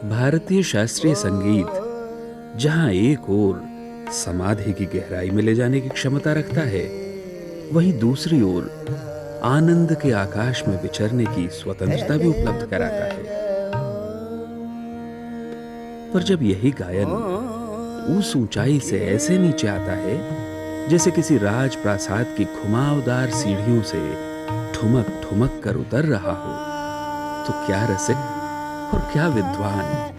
भारतीय शास्त्रीय संगीत जहां एक ओर समाधि की गहराई में ले जाने की क्षमता रखता है, वहीं दूसरी ओर आनंद के आकाश में विचरने की स्वतंत्रता भी उपलब्ध कराता है। पर जब यही गायन उस ऊंचाई से ऐसे नीचे आता है जैसे किसी राज प्रासाद की घुमावदार सीढ़ियों से ठुमक ठुमक कर उतर रहा हो, तो क्या रसिक और क्या विद्वान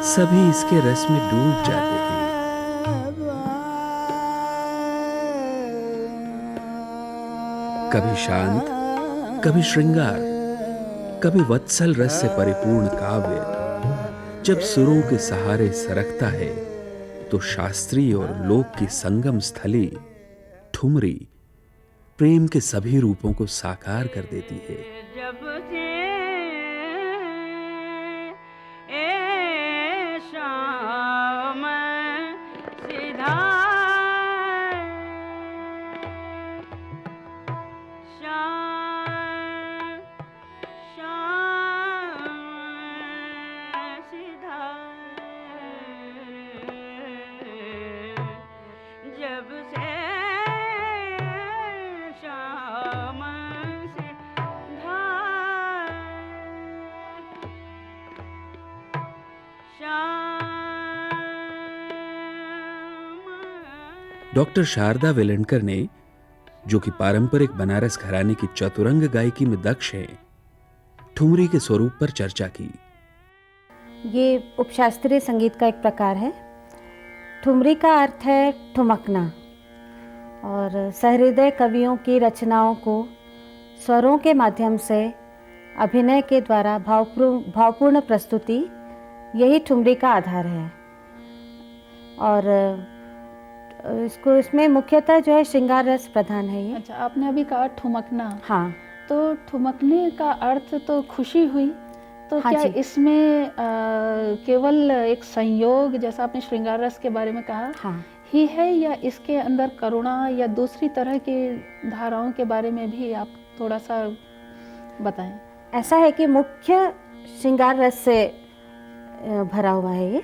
सभी इसके रस में डूब जाते हैं। कभी शांत, कभी श्रृंगार, कभी वत्सल रस से परिपूर्ण काव्य जब सुरों के सहारे सरकता है, तो शास्त्रीय और लोक की संगम स्थली ठुमरी प्रेम के सभी रूपों को साकार कर देती है। जब से शाम सीधा जब से शाम डॉक्टर शारदा वेलणकर ने, जो कि पारंपरिक बनारस घराने की चतुरंग गायकी में दक्ष हैं, ठुमरी के स्वरूप पर चर्चा की। ये उपशास्त्रीय संगीत का एक प्रकार है। ठुमरी का अर्थ है ठुमकना, और सहृदय कवियों की रचनाओं को स्वरों के माध्यम से अभिनय के द्वारा भावपूर्ण प्रस्तुति, यही ठुमरी का आधार है। और इसमें मुख्यतः जो है श्रृंगार रस प्रधान है ये। अच्छा, आपने अभी कहा ठुमकना। हाँ, तो ठुमकने का अर्थ तो खुशी हुई, तो हाँ क्या जी। इसमें केवल एक संयोग, जैसा आपने श्रृंगार रस के बारे में कहा, हाँ, ही है, या इसके अंदर करुणा या दूसरी तरह की धाराओं के बारे में भी आप थोड़ा सा बताएं। ऐसा है कि मुख्य श्रृंगार रस से भरा हुआ है ये,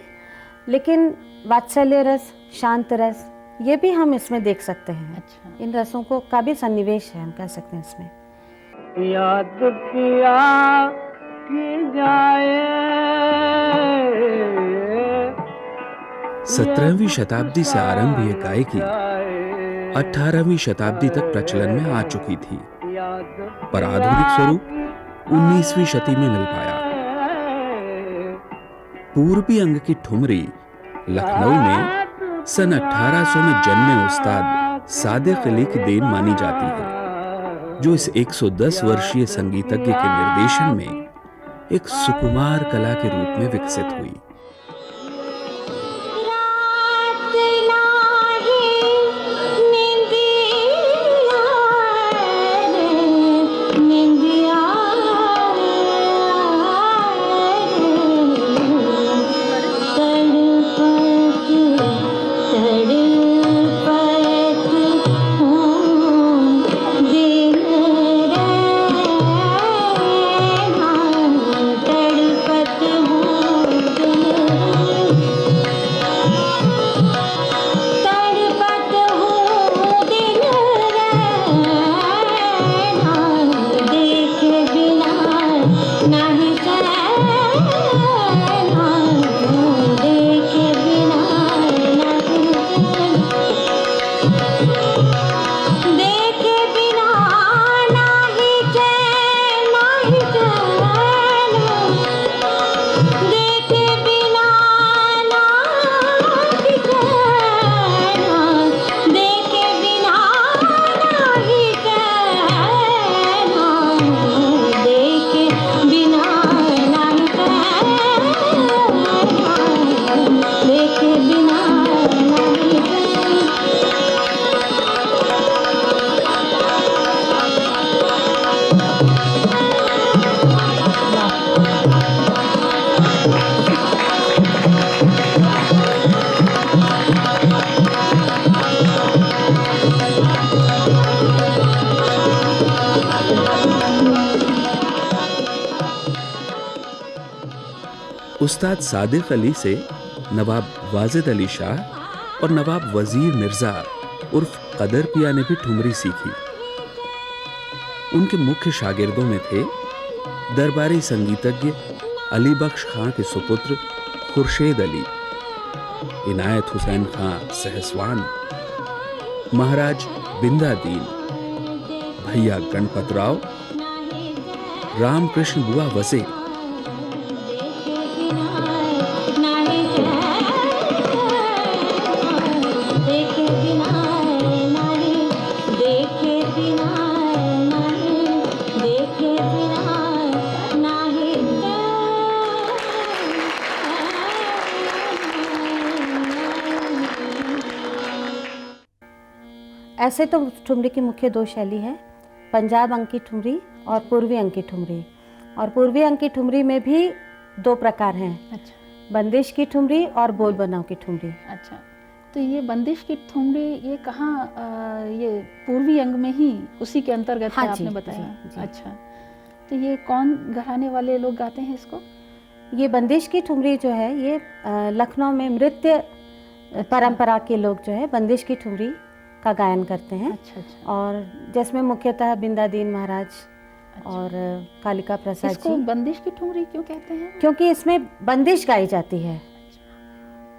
लेकिन वात्सल्य रस, शांत रस, ये भी हम इसमें देख सकते हैं। अच्छा, इन रसों को का भी सन्निवेश है, हम कह सकते हैं इसमें। याद किया कि जाए 17वीं शताब्दी से आरंभ यह गायकी 18वीं शताब्दी तक प्रचलन में आ चुकी थी, पर आधुनिक स्वरूप 19वीं शती में मिल पाया। पूर्वी अंग की ठुमरी लखनऊ में सन 1800 में जन्मे उस्ताद सादिक अली की देन मानी जाती है, जो इस 110 वर्षीय संगीतज्ञ के निर्देशन में एक सुकुमार कला के रूप में विकसित हुई। उस्ताद सादिक अली से नवाब वाजिद अली शाह और नवाब वजीर मिर्जा उर्फ कदर पिया ने भी ठुमरी सीखी। उनके मुख्य शागिर्दों में थे दरबारी संगीतज्ञ अली बख्श खां के सुपुत्र खुर्शेद अली, इनायत हुसैन खां सहसवान, महाराज बिंदादीन, भैया गणपतराव, रामकृष्ण बुआ वसे, ऐसे तो ठुमरी की मुख्य दो शैली है, पंजाब अंग की ठुमरी और पूर्वी अंग की ठुमरी। और पूर्वी अंग की ठुमरी में भी दो प्रकार हैं, अच्छा बंदिश की ठुमरी और बोल बनाव की ठुमरी। अच्छा। तो ये बंदिश की ठुमरी ये कहाँ ये पूर्वी अंग में ही उसी के अंतर्गत हाँ है आपने जी, बताया? जी, जी। अच्छा। तो ये कौन घराने वाले लोग गाते हैं इसको? ये बंदिश की ठुमरी जो है ये लखनऊ में नृत्य परंपरा के लोग जो है बंदिश की ठुमरी का गायन करते हैं। अच्छा अच्छा। और जिसमें मुख्यतः बिंदादीन महाराज अच्छा। और कालिका प्रसाद इसको जी, बंदिश की ठुमरी क्यों कहते हैं? क्योंकि इसमें बंदिश गाई जाती है।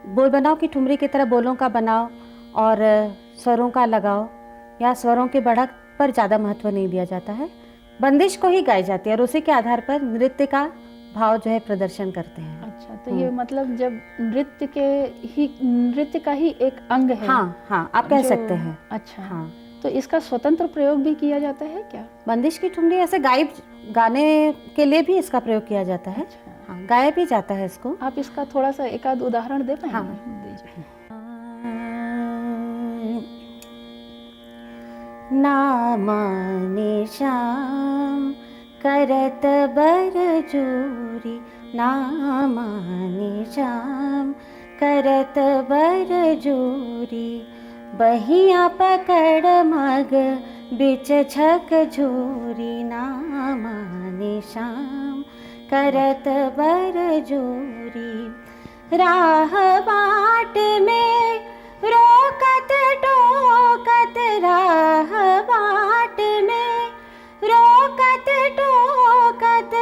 बोल बनाव की ठुमरी की तरह बोलों का बनाव और स्वरों का लगाव या स्वरों की बढ़त पर ज़्यादा महत्व नहीं दिया जाता है, बंदिश को ही गाई जाती है और उसी के आधार पर नृत्य का भाव जो है प्रदर्शन करते हैं। अच्छा। तो ये मतलब जब नृत्य का ही एक अंग है। हाँ हाँ, आप कह जो- सकते हैं। अच्छा। हाँ, तो इसका स्वतंत्र प्रयोग भी किया जाता है क्या? बंदिश की ठुमरी ऐसे गाने के लिए भी इसका प्रयोग किया जाता है। अच्छा। हाँ, गाया भी जाता है इसको। आप इसका थोड़ा सा एक आध उदाहरण दे पाएंगे? हाँ। दीजिए। ना माने श्याम करत बर जोरी, ना माने श्याम करत बर जोरी, बहिया पकड़ मग बिच छक झोरी, ना माने श्याम करत बर जोरी, राह बाट में रोकत टोकत, राह बाट में रोकत टोकत,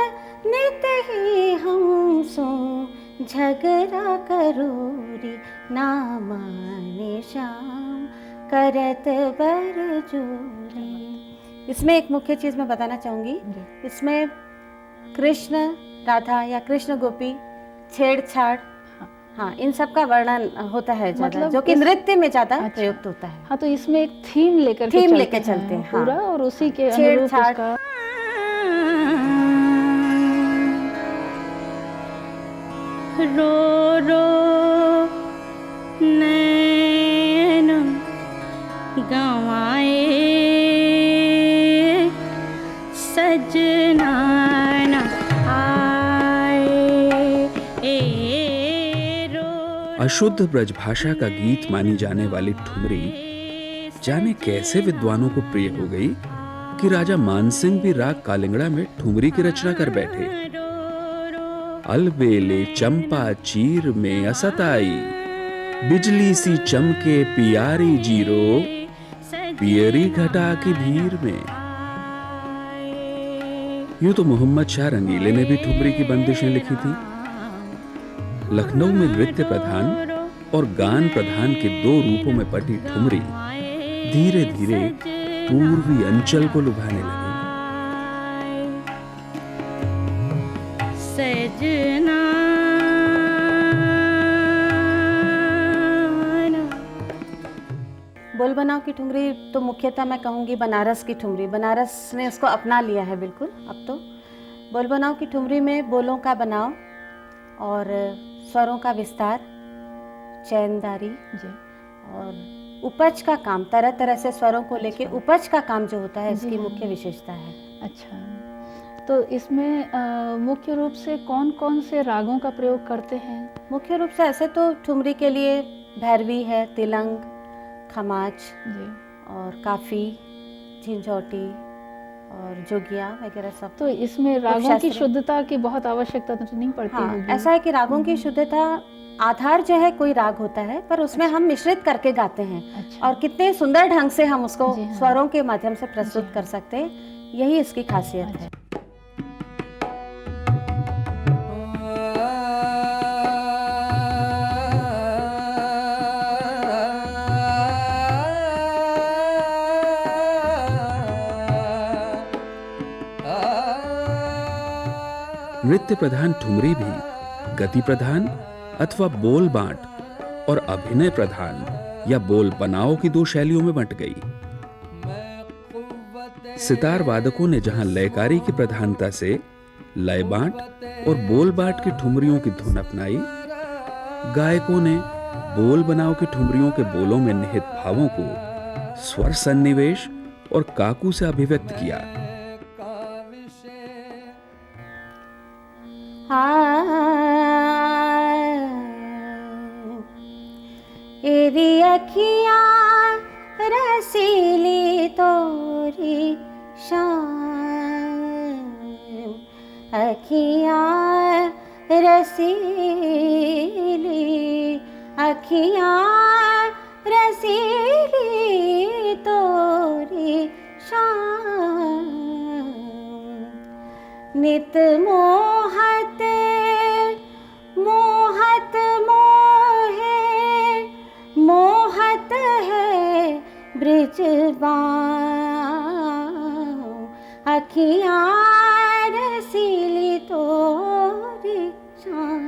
नित ही हम सो झगड़ा करोरी, ना माने श्याम करत बर जोरी। इसमें एक मुख्य चीज़ मैं बताना चाहूँगी, इसमें कृष्ण राधा या कृष्ण गोपी छेड़छाड़, हाँ, इन सब का वर्णन होता है ज़्यादा, मतलब जो कि नृत्य में ज़्यादा अच्छा। प्रयुक्त होता है। हाँ, तो इसमें एक थीम लेकर के थीम लेके चलते हैं, पूरा, हाँ। और उसी के अनुरूप छेड़छाड़। उसका रो रो नैन गंवाए सजना न आए, रो अशुद्ध ब्रजभाषा का गीत मानी जाने वाली ठुमरी जाने कैसे विद्वानों को प्रिय हो गई कि राजा मानसिंह भी राग कालिंगड़ा में ठुमरी की रचना कर बैठे। अलबेले चंपा चीर में असत आई, बिजली सी चमके पियारी जीरो, पियरी घटा की भीड़ में। यूं तो मोहम्मद शाह रंगीले ने भी ठुमरी की बंदिशें लिखी थी। लखनऊ में नृत्य प्रधान और गान प्रधान के दो रूपों में बटी ठुमरी धीरे धीरे पूर्वी अंचल को लुभाने लगी। सजना बोल बनाव की ठुमरी तो मुख्यतः मैं कहूँगी बनारस की ठुमरी, बनारस ने इसको अपना लिया है बिल्कुल अब तो। बोल बनाव की ठुमरी में बोलों का बनाव और स्वरों का विस्तार, चैनदारी जी। और उपज का काम, तरह तरह से स्वरों को लेके उपज का काम जो होता है, इसकी जी हाँ। मुख्य विशेषता है। अच्छा। तो इसमें मुख्य रूप से कौन कौन से रागों का प्रयोग करते हैं? मुख्य रूप से ऐसे तो ठुमरी के लिए भैरवी है, तिलंग, खमाच जी। और काफ़ी, झिंझौटी और जोगिया वगैरह सब। तो इसमें रागों की उपशास्त्रीय। शुद्धता की बहुत आवश्यकता तो नहीं पड़ती हाँ, होगी। ऐसा है कि रागों की शुद्धता, आधार जो है कोई राग होता है, पर उसमें हम मिश्रित करके गाते हैं अच्छा। और कितने सुंदर ढंग से हम उसको जी हाँ। स्वरों के माध्यम से प्रस्तुत जी कर सकते हैं, यही इसकी खासियत है। नृत्य प्रधान ठुमरी भी गति प्रधान अथवा बोल बांट और अभिनय प्रधान या बोल बनाओ की दो शैलियों में बंट गई। सितार वादकों ने जहां लयकारी की प्रधानता से लय बांट और बोल बांट की ठुमरियों की धुन अपनाई, गायकों ने बोल बनाओ की ठुमरियों के बोलों में निहित भावों को स्वर सन्निवेश और काकू से अभिव्यक्त किया। एरी अखियाँ रसीली तोरी शाम, अखियाँ रसीली, अखियाँ रसीली तोरी शाम, नित मोहत मोहत मोहे, मोहत है ब्रिजबान, अखियाँ रसीली तोरी शाम।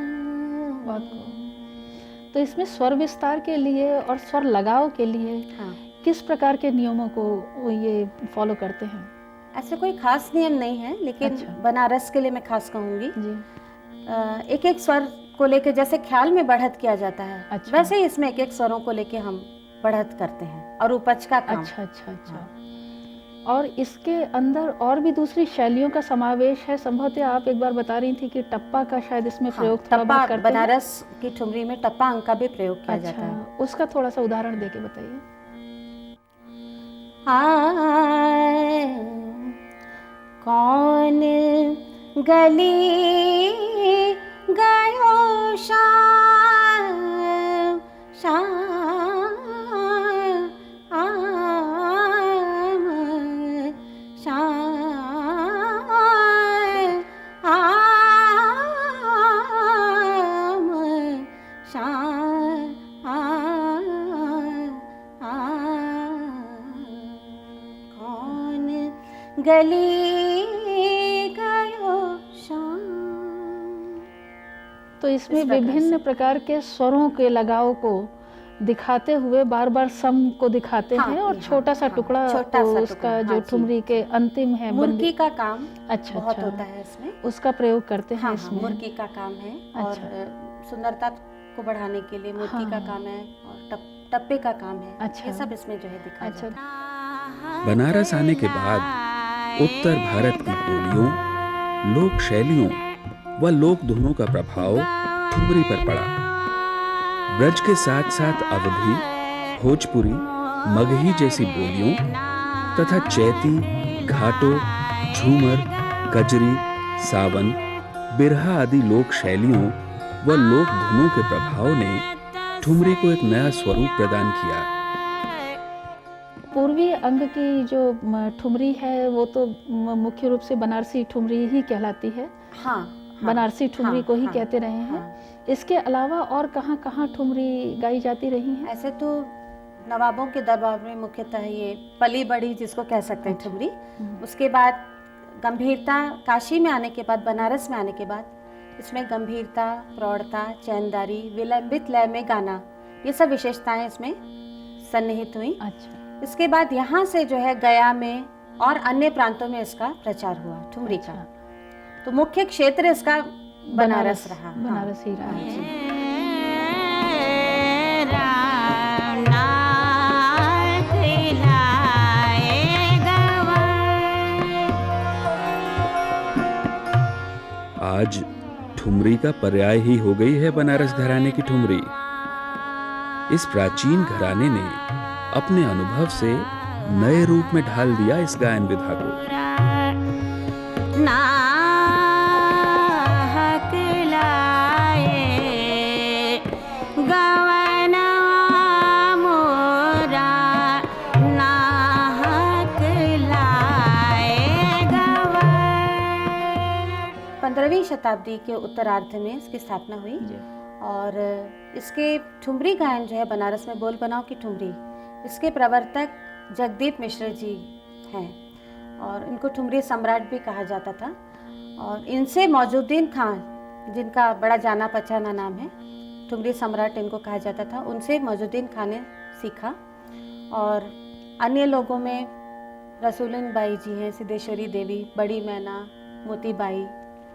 बहुत खूब। तो इसमें स्वर विस्तार के लिए और स्वर लगाव के लिए हाँ, किस प्रकार के नियमों को वो ये फॉलो करते हैं? ऐसे कोई खास नियम नहीं है, लेकिन अच्छा। बनारस के लिए मैं खास कहूँगी, जी। एक एक स्वर को लेके जैसे ख्याल में बढ़त किया जाता है, अच्छा। वैसे ही इसमें एक एक स्वरों को लेके हम बढ़त करते हैं और उपज का काम। अच्छा अच्छा अच्छा। और इसके अंदर और भी दूसरी शैलियों का समावेश है। संभवतः आप एक बार बता रही थी कि टप्पा का शायद इसमें हाँ, प्रयोग थोड़ा टप्पा, बहुत करते हैं। बनारस की ठुमरी में टप्पा अंक का भी प्रयोग किया जाता है। अच्छा, उसका थोड़ा सा उदाहरण देके बताइए। कौन गली गयो शाम, शाम, शाम, कौन गली गयो शाम। तो इसमें इस प्रकार विभिन्न से। प्रकार के स्वरों के लगाव को दिखाते हुए बार बार सम को दिखाते हाँ, हैं और हाँ, छोटा सा हाँ, टुकड़ा छोटा तो सा उसका टुकड़ा, जो हाँ जी। ठुमरी के अंतिम है मुर्गी का काम अच्छा बहुत अच्छा होता है इसमें। उसका प्रयोग करते हैं हाँ, हाँ, इसमें। मुर्गी का काम है और अच्छा। सुंदरता को बढ़ाने के लिए मुर्गी का हाँ। काम है और टप्पे का काम है। अच्छा। ये सब इसमें जो है दिखाया अच्छा। जाता है। बनारस आने के बाद उत्तर भारत की बोलियों, लोक शैलियों व लोक धुनों का प्रभाव ठुमरी पर पड़ा। ब्रज के साथ साथ अवधी, भोजपुरी, मगही जैसी बोलियों तथा चैती, घाटो, झूमर, गजरी, सावन, बिरहा आदि लोक शैलियों व लोक धुनों के प्रभाव ने ठुमरी को एक नया स्वरूप प्रदान किया। पूर्वी अंग की जो ठुमरी है वो तो मुख्य रूप से बनारसी ठुमरी ही कहलाती है। हाँ, बनारसी ठुमरी को ही हाँ, कहते रहे हैं। हाँ। इसके अलावा और कहाँ कहाँ ठुमरी गाई जाती रही है? ऐसे तो नवाबों के दरबार में मुख्यतः ये पली बड़ी जिसको कह सकते हैं ठुमरी। उसके बाद गंभीरता काशी में आने के बाद, बनारस में आने के बाद इसमें गंभीरता, प्रौढ़ता, चैनदारी, विलंबित लय में गाना, ये सब विशेषताएं इसमें सन्निहित हुई। अच्छा। इसके बाद यहाँ से जो है गया में और अन्य प्रांतों में इसका प्रचार हुआ ठुमरी का। तो मुख्य क्षेत्र इसका बनारस रहा। बनारस ही रहा। हाँ जी। आज ठुमरी का पर्याय ही हो गई है बनारस घराने की ठुमरी। इस प्राचीन घराने ने अपने अनुभव से नए रूप में ढाल दिया इस गायन विधा को। नाहक लाए गवनवा मोरा नाहक लाए गवन। 15वीं शताब्दी के उत्तरार्ध में इसकी स्थापना हुई और इसके ठुमरी गायन जो है बनारस में बोल बनाओ की ठुमरी, इसके प्रवर्तक जगदीप मिश्र जी हैं और इनको ठुमरी सम्राट भी कहा जाता था। और इनसे मौजूद्दीन खान, जिनका बड़ा जाना पहचाना नाम है, ठुमरी सम्राट इनको कहा जाता था, उनसे मौजूद्दीन खान ने सीखा। और अन्य लोगों में रसूलन बाई जी हैं, सिद्धेश्वरी देवी, बड़ी मैना, मोती बाई,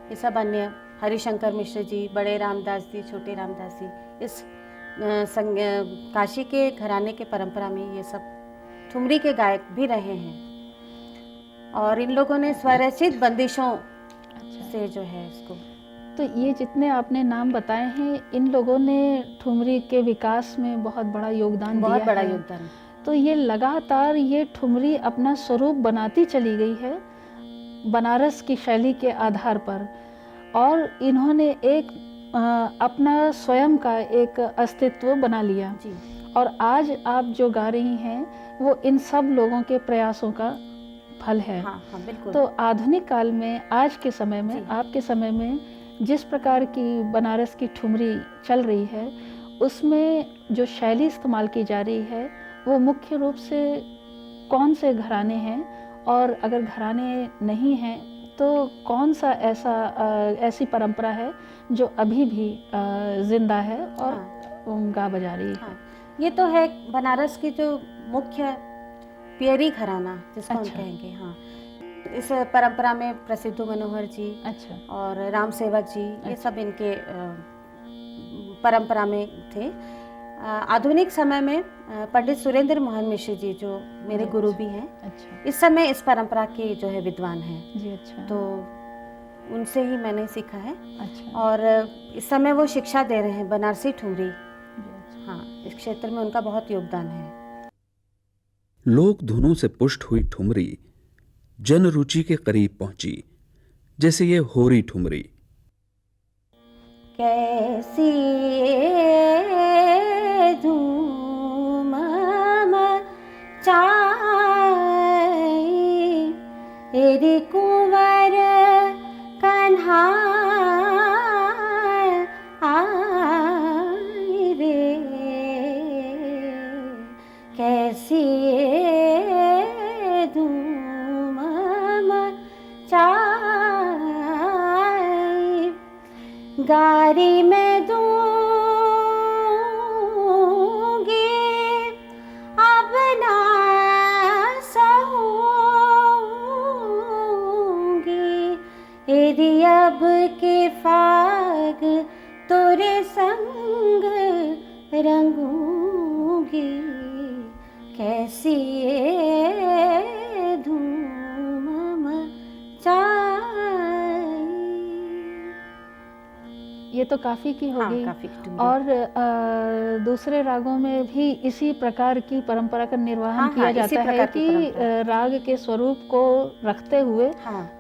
ये सब अन्य, हरिशंकर मिश्र जी, बड़े रामदास जी, छोटे रामदास जी, इस काशी के घराने के परंपरा में ये सब ठुमरी के गायक भी रहे हैं। और इन लोगों ने स्वरचित बंदिशों से जो है इसको, तो ये जितने आपने नाम बताए हैं, इन लोगों ने ठुमरी के विकास में बहुत बड़ा योगदान बहुत दिया बड़ा है। योगदान। तो ये लगातार ये ठुमरी अपना स्वरूप बनाती चली गई है बनारस की शैली के आधार पर, और इन्होंने एक अपना स्वयं का एक अस्तित्व बना लिया जी। और आज आप जो गा रही हैं वो इन सब लोगों के प्रयासों का फल है। हाँ हाँ बिल्कुल। तो आधुनिक काल में, आज के समय में, आपके समय में जिस प्रकार की बनारस की ठुमरी चल रही है, उसमें जो शैली इस्तेमाल की जा रही है वो मुख्य रूप से कौन से घराने हैं, और अगर घराने नहीं हैं तो कौन सा ऐसी परंपरा है जो अभी भी जिंदा है और गा बजा रही है? हाँ, ये तो है बनारस की जो मुख्य पियरी घराना जिसको हम कहेंगे। हाँ, इस परंपरा में प्रसिद्ध मनोहर जी और राम सेवक जी, ये सब इनके परंपरा में थे। आधुनिक समय में पंडित सुरेंद्र मोहन मिश्र जी, जो मेरे गुरु भी हैं, इस समय इस परंपरा के जो है विद्वान हैं जी। अच्छा। तो उनसे ही मैंने सीखा है। अच्छा। और इस समय वो शिक्षा दे रहे हैं बनारसी ठुमरी। हाँ, इस क्षेत्र में उनका बहुत योगदान है। लोक धुनों से पुष्ट हुई ठुमरी जन रुचि के करीब पहुंची, जैसे ये होरी ठुमरी। कैसी धूम मचाई तेरी कुंवर कन्हा आई रे, कैसी धूम मचाई गारी में दूंगी अब ना सहूंगी, तेरी अब के फाग तोरे संग रंगूंगी, कैसी धूम मचाई। ये तो काफ़ी की हो गई। काफी। और दूसरे रागों में भी इसी प्रकार की परंपरा का निर्वहन किया जाता है कि राग के स्वरूप को रखते हुए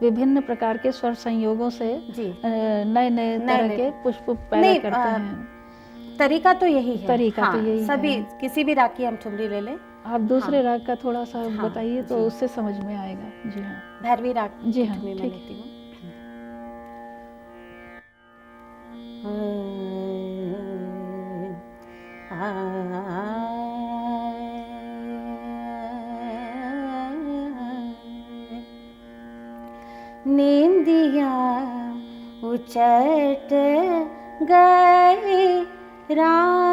विभिन्न प्रकार के स्वर संयोगों से नए नए तरह के पुष्प पैदा करते हैं। तरीका तो यही है। तरीका तो यही सभी है। किसी भी राग की हम ठुमरी ले लें। आप दूसरे राग का थोड़ा सा बताइए तो उससे समझ में आएगा। जी हाँ, भैरवी राग। जी हाँ, मैं लेती हूँ। नींदिया उचट गई राम,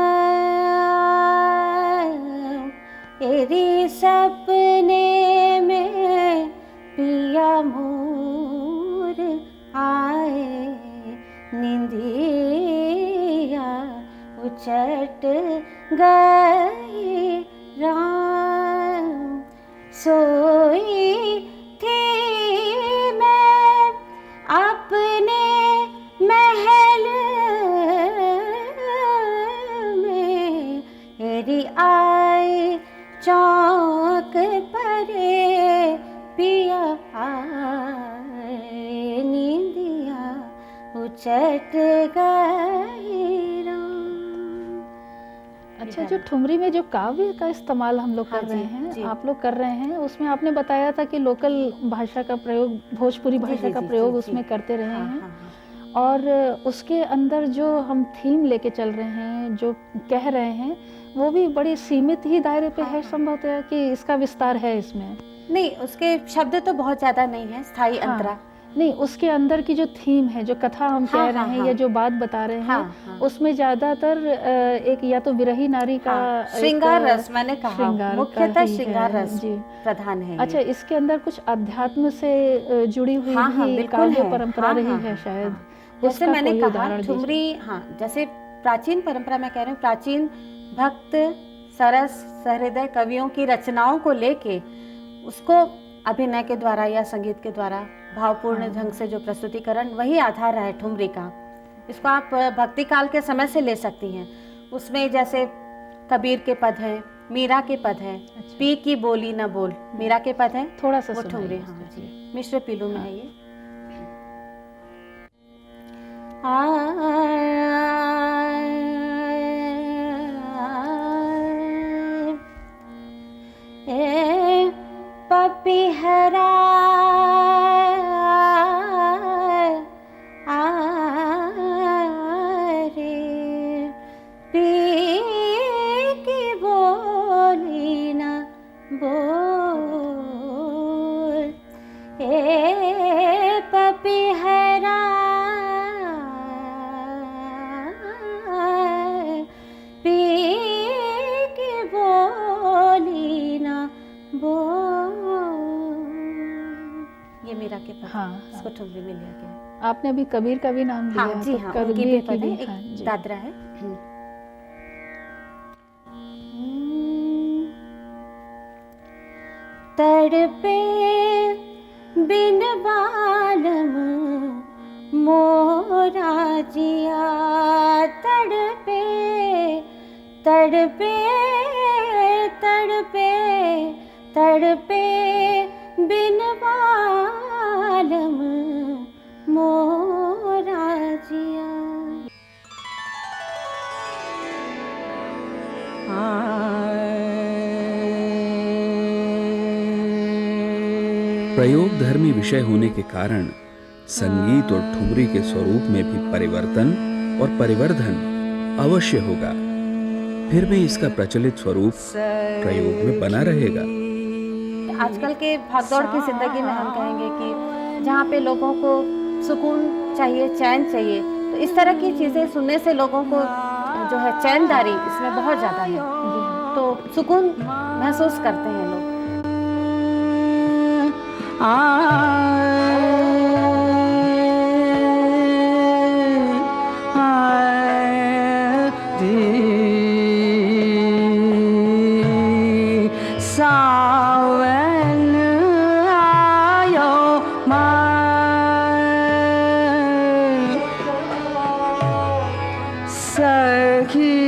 तेरी सपने में पिया मोर आए, नींदिया उचट गई राम, सोई थी मैं अपने महल में, तेरी आई चौक परे पिया आए, नींदिया उचट गई राम। अच्छा, जो ठुमरी में जो काव्य का इस्तेमाल हम लोग हाँ कर रहे जी, हैं, जी। आप लोग कर रहे हैं, उसमें आपने बताया था कि लोकल भाषा का प्रयोग, भोजपुरी भाषा का प्रयोग उसमें करते रहे हैं। हाँ। और उसके अंदर जो हम थीम लेके चल रहे हैं, जो कह रहे हैं, वो भी बड़ी सीमित ही दायरे पे है संभवतः, कि इसका विस्तार है इसमें? नहीं, उसके शब्द तो बहुत ज़्यादा नहीं है, स्थायी हाँ, अंतरा। नहीं, उसके अंदर की जो थीम है, जो कथा हम कह रहे हैं या जो बात बता रहे हैं, उसमें ज़्यादातर एक या तो विरही नारी का श्रृंगार रस, मैंने कहा श्रृंगार मुख्यतः का ही श्रृंगार है, रस जी। प्रधान है। अच्छा, इसके अंदर कुछ अध्यात्म से जुड़ी हुई भी बिल्कुल काव्य है। परंपरा रही है शायद। जैसे उसका मैंने कोई कहा उदाहरण दीजिए। ठुमरी, जैसे प्राचीन परंपरा में कह रहे हैं, प्राचीन भक्त सरस सहृदय कवियों की रचनाओं को लेके उसको अभिनय के द्वारा या संगीत के द्वारा भावपूर्ण ढंग से जो प्रस्तुतिकरण, वही आधार रहा है ठुमरी का। इसको आप भक्ति काल के समय से ले सकती हैं। उसमें जैसे कबीर के पद हैं, मीरा के पद हैं। अच्छा। पी की बोली न बोल, मीरा के पद हैं, थोड़ा सा वो सुनाइए ठुमरी। उसका, हाँ जी। जी, मिश्र पीलू में है ये। ए पपीहरा रे, पी की बोली न बोल, ए पपीहरा पी की बोली न बोल। ये मेरा के पद, हाँ, इसको ठुमरी में लिया गया है। आपने अभी कबीर का भी नाम लिया। हाँ जी, तो हाँ, कबीर उनकी भी की पद है, भी, हाँ एक जी। दादरा है। तड़पे बिन बालम मोरा जिया, तड़पे तड़पे तड़पे तड़पे बिन बालम मोरा जिया। प्रयोग धर्मी विषय होने के कारण संगीत और ठुमरी के स्वरूप में भी परिवर्तन और परिवर्धन अवश्य होगा, फिर भी इसका प्रचलित स्वरूप प्रयोग में बना रहेगा। आजकल के भागदौड़ की जिंदगी में हम कहेंगे कि जहाँ पे लोगों को सुकून चाहिए, चैन चाहिए, तो इस तरह की चीज़ें सुनने से लोगों को जो है चैनदारी इसमें बहुत ज़्यादा है, तो सुकून महसूस करते हैं लोग। सावन आयो सखी